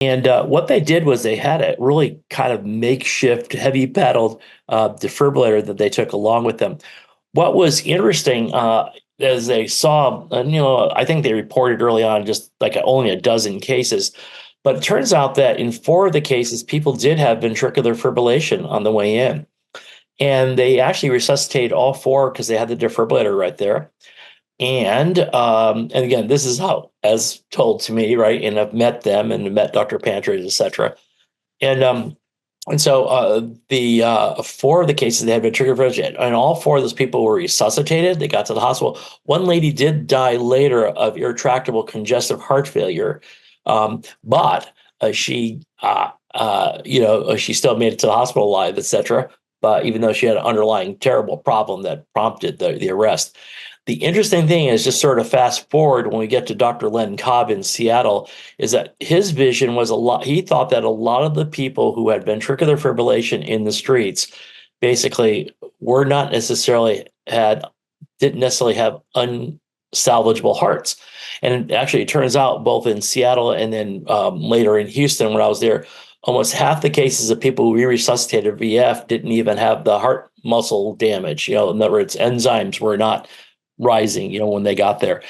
And what they did was they had a really kind of makeshift heavy pedaled defibrillator that they took along with them. What was interesting as they saw, and I think they reported early on just like only a dozen cases, but it turns out that in four of the cases, people did have ventricular fibrillation on the way in. And they actually resuscitated all four because they had the defibrillator right there. And again, this is how, as told to me, right? And I've met them and met Dr. Pantry, et cetera. And so the four of the cases they had ventricular fibrillation, and all four of those people were resuscitated. They got to the hospital. One lady did die later of irretractable congestive heart failure, but she still made it to the hospital alive, et cetera. But even though she had an underlying terrible problem that prompted the arrest. The interesting thing is, just sort of fast forward when we get to Dr. Len Cobb in Seattle, is that his vision was he thought that a lot of the people who had ventricular fibrillation in the streets basically were not necessarily didn't necessarily have unsalvageable hearts. And actually, it turns out both in Seattle and then later in Houston, when I was there, almost half the cases of people who we resuscitated VF didn't even have the heart muscle damage. In other words, enzymes were not rising, when they got there.